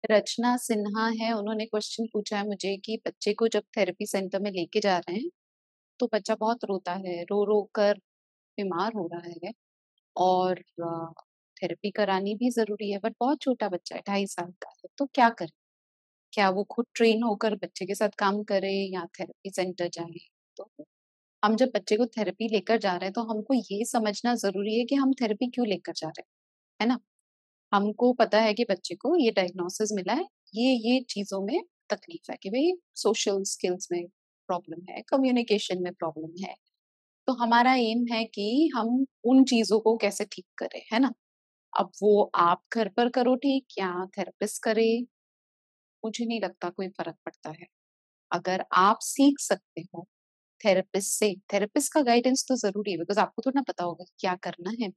रचना सिन्हा है, उन्होंने क्वेश्चन पूछा है मुझे कि बच्चे को जब थेरेपी सेंटर में लेके जा रहे हैं, तो बच्चा बहुत रोता है, रो-रो कर बीमार हो रहा है और थेरेपी करानी भी ज़रूरी है, बट बहुत छोटा बच्चा है, 2.5 साल का है, तो क्या करें? क्या वो खुद ट्रेन होकर बच्चे के साथ काम करे या थेरेपी सेंटर जाए? तो हम जब बच्चे को थेरेपी लेकर जा रहे हैं, तो हमको ये समझना ज़रूरी है कि हम थेरेपी क्यों लेकर जा रहे हैं, है ना? हमको पता है कि बच्चे को ये डायग्नोसिस मिला है, ये चीज़ों में तकलीफ है कि भई सोशल स्किल्स में प्रॉब्लम है, कम्युनिकेशन में प्रॉब्लम है। तो हमारा एम है कि हम उन चीज़ों को कैसे ठीक करें, है ना? अब वो आप घर पर करो ठीक या थेरेपिस्ट करे, मुझे नहीं लगता कोई फ़र्क पड़ता है। अगर आप सीख सकते हो थेरेपिस्ट से, थेरेपिस्ट का गाइडेंस तो ज़रूरी है बिकॉज़ आपको थोड़ी ना पता होगा कि क्या करना है।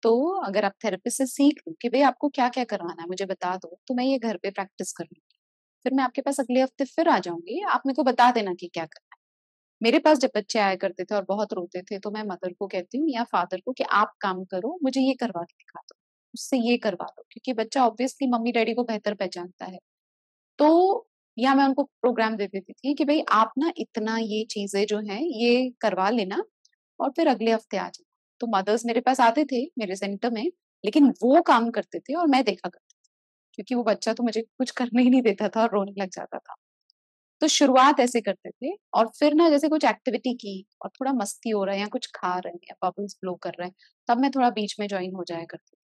तो अगर आप थेरेपिस्ट से सीख लो कि भई आपको क्या-क्या करवाना है मुझे बता दो, तो मैं ये घर पे प्रैक्टिस कर लूँगी। फिर मैं आपके पास अगले हफ्ते फिर आ जाऊँगी, आप मेरे को बता देना कि क्या करना है। मेरे पास जब बच्चे आया करते थे और बहुत रोते थे, तो मैं मदर को कहती हूँ या फादर को कि आप काम करो, मुझे ये करवा के दिखा दो, उससे ये करवा लो, क्योंकि बच्चा ऑब्वियसली मम्मी-डैडी को बेहतर पहचानता है। तो या मैं उनको प्रोग्राम दे देती थी कि भई आप ना इतना ये चीज़ें जो हैं, ये करवा लेना और फिर अगले हफ्ते आ जाना। तो मदर्स मेरे पास आते थे, मेरे सेंटर में, लेकिन वो काम करते थे और मैं देखा करती थी, क्योंकि वो बच्चा तो मुझे कुछ करने ही नहीं देता था और रोने लग जाता था। तो शुरुआत ऐसे करते थे और फिर ना जैसे कुछ एक्टिविटी की और थोड़ा मस्ती हो रहा है या कुछ खा रहे हैं या बबल्स ब्लो कर रहे हैं, तब मैं थोड़ा बीच में जॉइन हो जाया करती थी।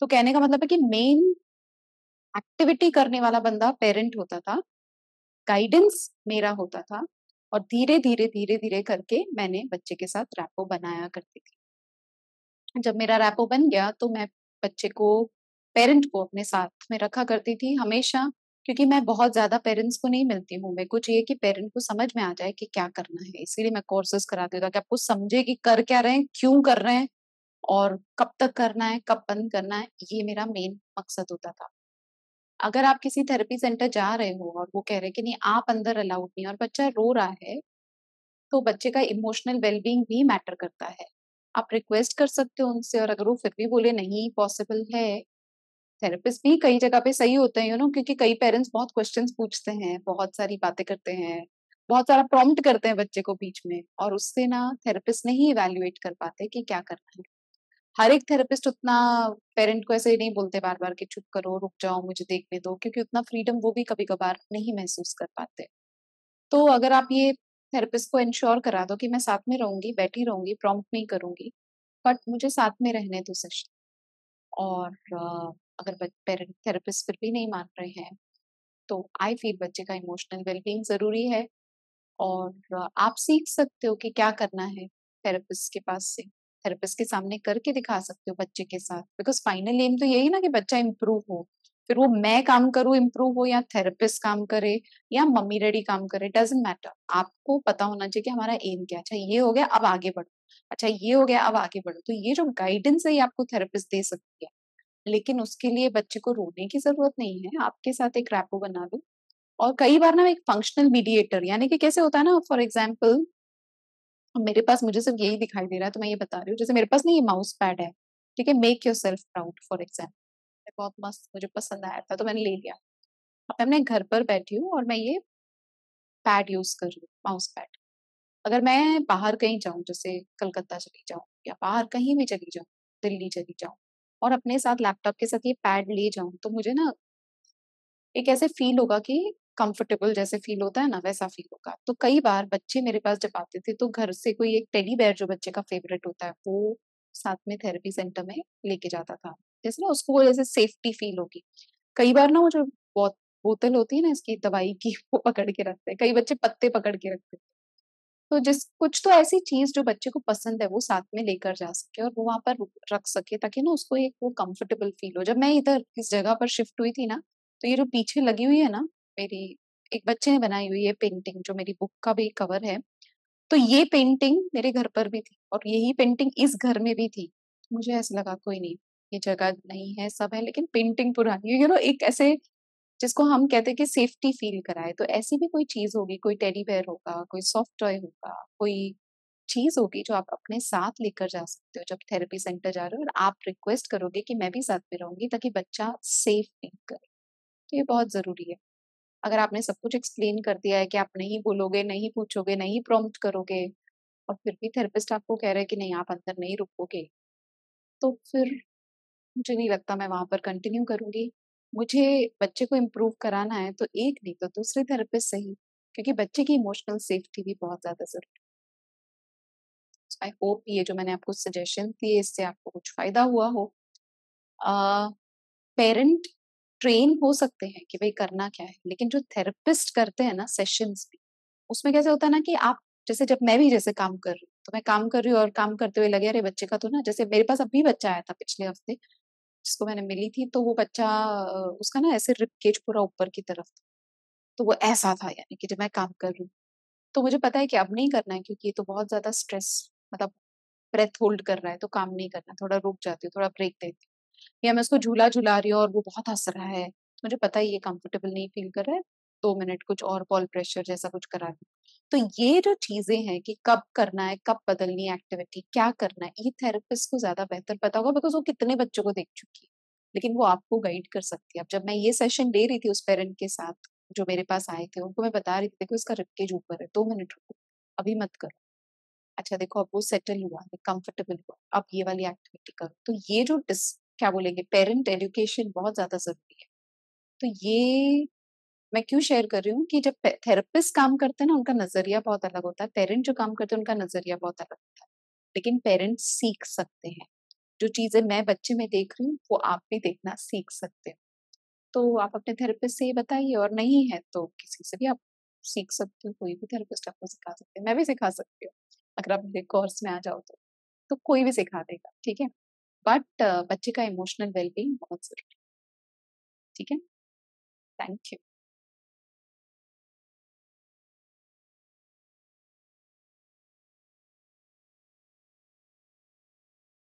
तो कहने का मतलब है कि मेन एक्टिविटी करने वाला बंदा पेरेंट होता था, गाइडेंस मेरा होता था और धीरे-धीरे, धीरे-धीरे करके मैंने बच्चे के साथ रैपो बनाया करती थी। जब मेरा रैपो बन गया तो मैं बच्चे को पेरेंट को अपने साथ में रखा करती थी हमेशा, क्योंकि मैं बहुत ज़्यादा पेरेंट्स को नहीं मिलती हूँ। मेरे को चाहिए कि पेरेंट को समझ में आ जाए कि क्या करना है, इसीलिए मैं कोर्सेज़ कराती हूँ ताकि आपको समझे कि कर क्या रहे हैं, क्यों कर रहे हैं और कब तक करना है, कब बंद करना है, ये मेरा मेन मकसद होता था। अगर आप किसी थेरेपी सेंटर जा रहे हो और वो कह रहे हैं कि नहीं आप अंदर अलाउड नहीं है और बच्चा रो रहा है, तो बच्चे का इमोशनल वेलबीइंग भी मैटर करता है। आप रिक्वेस्ट कर सकते हो उनसे और अगर वो फिर भी बोले नहीं पॉसिबल है, थेरेपिस्ट भी कई जगह पे सही होते हैं क्योंकि कई पेरेंट्स बहुत क्वेश्चन्स पूछते हैं, बहुत सारी बातें करते हैं, बहुत सारा प्रॉम्प्ट करते हैं बच्चे को बीच में और उससे ना थेरेपिस्ट नहीं इवैल्यूएट कर पाते कि क्या करना है। हर एक थेरेपिस्ट उतना पेरेंट को ऐसे नहीं बोलते बार-बार कि चुप करो, रुक जाओ, मुझे देखने दो क्योंकि उतना फ्रीडम वो भी कभी-कभार नहीं महसूस कर पाते। तो अगर आप ये थेरेपिस्ट को एन्श्योर करा दो कि मैं साथ में रहूँगी, बैठी रहूँगी, प्रॉम्प्ट नहीं करूँगी, बट मुझे साथ में रहने दो सेशन और अगर ब पेरेंट थेरेपिस्ट फिर भी नहीं मान रहे हैं, तो आई फ़ील बच्चे का इमोशनल वेल-बीइंग ज़रूरी है और आप सीख सकते हो कि क्या करना है थेरेपिस्ट के पास से। थेरेपिस्ट के सामने करके दिखा सकते हो बच्चे के साथ बिकॉज़ फाइनल एम तो यही ना कि बच्चा इम्प्रूव हो। फिर वो मैं काम करूँ इम्प्रूव हो या थेरेपिस्ट काम करे या मम्मी-डैडी काम करे, डज़न्ट मैटर। आपको पता होना चाहिए कि हमारा एम क्या है। अच्छा ये हो गया अब आगे बढ़ो। अच्छा ये हो गया अब आगे बढ़ो। तो ये जो गाइडेंस है ये आपको थेरेपिस्ट दे सकती है। लेकिन उसके लिए बच्चे को रोने की ज़रूरत नहीं है। आपके साथ एक रैपो बना लो और कई बार ना एक फंक्शनल मीडिएटर यानी कि कैसे होता है ना फॉर एग्जांपल मेरे पास मुझे सिर्फ यही दिखाई दे रहा है तो मैं ये बता रही हूँ जैसे मेरे पास ना ये माउस पैड है ठीक है make yourself proud for example बहुत मस्त मुझे पसंद आया था तो मैंने ले लिया अब मैं अपने घर पर बैठी हूँ और मैं ये पैड यूज कर रही हूँ माउस पैड अगर मैं बाहर कहीं जाऊँ जैसे कलकत्ता चली जाऊँ या बाहर कहीं भी चली जाऊँ दिल्ली चली जाऊँ और अपने साथ लैपटॉप के साथ ये पैड ले जाऊँ तो मुझे ना एक ऐसे फ़ील होगा कि कंफर्टेबल जैसे फ़ील होता है ना, वैसा फ़ील होगा। तो कई बार बच्चे मेरे पास जब आते थे, तो घर से कोई एक टेडी बेयर जो बच्चे का फ़ेवरेट होता है, वो साथ में थेरेपी सेंटर में लेके जाता था। जैसे ना उसको वो जैसे सेफ्टी फ़ील होगी। कई बार ना वो जो बोतल होती है ना इसकी दवाई की, वो पकड़ के रखते हैं। कई बच्चे पत्ते पकड़ के रखते हैं। तो जिस कुछ तो ऐसी चीज़ जो बच्चे को पसंद है, वो साथ में लेकर जा सके और वो वहाँ पर रख सके ताकि ना उसको एक वो कंफर्टेबल फ़ील हो। जब मैं इधर इस जगह पर शिफ्ट हुई थी ना, तो ये जो पीछे लगी हुई है ना, मेरी एक बच्चे ने बनाई हुई है पेंटिंग जो मेरी बुक का भी कवर है। तो ये पेंटिंग मेरे घर पर भी थी और यही पेंटिंग इस घर में भी थी। मुझे ऐसा लगा कोई नहीं, ये जगह नहीं है, सब है लेकिन पेंटिंग पुरानी है। एक ऐसे जिसको हम कहते हैं कि सेफ्टी फील कराए, तो ऐसी भी कोई चीज़ होगी, कोई टेडी बियर होगा, कोई सॉफ्ट टॉय होगा, कोई चीज़ होगी जो आप अपने साथ लेकर जा सकते हो जब थेरेपी सेंटर जा रहे हो और आप रिक्वेस्ट करोगे कि मैं भी साथ में रहूँगी ताकि बच्चा सेफ फील करे। तो ये बहुत ज़रूरी है। अगर आपने सब कुछ एक्सप्लेन कर दिया है कि आप नहीं बोलोगे, नहीं पूछोगे, नहीं प्रॉम्प्ट करोगे और फिर भी थेरेपिस्ट आपको कह रहा है कि नहीं आप अंदर नहीं रुकोगे, तो फिर मुझे नहीं लगता मैं वहाँ पर कंटिन्यू करूँगी। मुझे बच्चे को इम्प्रूव कराना है तो एक नहीं तो दूसरे थेरेपिस्ट से ही, क्योंकि बच्चे की इमोशनल सेफ्टी भी बहुत ज़्यादा ज़रूरी है। आई होप ये जो मैंने आपको सजेशन दिए इससे आपको कुछ फ़ायदा हुआ हो। अ, पेरेंट ट्रेन हो सकते हैं कि भई करना क्या है, लेकिन जो थेरेपिस्ट करते हैं ना सेशंस में, उसमें कैसे होता है ना कि आप जैसे जब मैं भी जैसे काम कर रही हूँ, तो मैं काम कर रही हूँ और काम करते हुए लगे अरे बच्चे का तो ना जैसे मेरे पास अभी बच्चा आया था पिछले हफ्ते, जिसको मैंने मिली थी तो वो बच्चा उसका ना ऐसे रिब केज पूरा ऊपर की तरफ था। तो वो ऐसा था यानी कि जब मैं काम कर रही हूँ, तो मुझे पता है कि अब नहीं करना है क्योंकि ये तो बहुत ज़्यादा स्ट्रेस मतलब ब्रेथ होल्ड कर रहा है, तो काम नहीं करना, थोड़ा रुक जाती हूँ, थोड़ा ब्रेक लेती हूँ। या मैं उसको झूला झुला रही हूँ और वो बहुत हँस रहा है, मुझे पता है ये कंफर्टेबल नहीं फील कर रहा है, 2 मिनट कुछ और बॉल प्रेशर जैसा कुछ करा दूँ। तो ये जो चीज़ें हैं कि कब करना है, कब बदलनी है एक्टिविटी, क्या करना है, ये थेरेपिस्ट को ज़्यादा बेहतर पता होगा बिकॉज़ वो कितने बच्चों को देख चुकी है। लेकिन वो आपको गाइड कर सकती है। अब जब मैं ये सेशन ले रही थी उस पेरेंट के साथ, जो मेरे पास आए थे, उनको मैं बता रही थी, देखो इसका रिब ऊपर है, 2 मिनट रुको, अभी मत करो। अच्छा देखो अब वो सेटल हुआ है, कंफर्टेबल हुआ, अब ये वाली एक्टिविटी करो। तो ये जो क्या बोलेंगे पेरेंट एजुकेशन बहुत ज़्यादा ज़रूरी है। तो ये मैं क्यों शेयर कर रही हूँ कि जब थेरेपिस्ट काम करते हैं ना उनका नज़रिया बहुत अलग होता है, पेरेंट जो काम करते हैं उनका नज़रिया बहुत अलग होता है। लेकिन पेरेंट्स सीख सकते हैं। जो चीज़ें मैं बच्चे में देख रही हूँ, वो आप भी देखना सीख सकते हो। तो आप अपने थेरेपिस्ट से ये बताइए और नहीं है तो किसी से भी आप सीख सकते हो, कोई भी थेरेपिस्ट आपको सिखा सकते हैं। मैं भी सिखा सकती हूँ, अगर आप मेरे कोर्स में आ जाओ तो। तो कोई भी सिखा देगा, ठीक है? बट बच्चे का इमोशनल वेल-बीइंग बहुत ज़रूरी है, ठीक है? Thank you.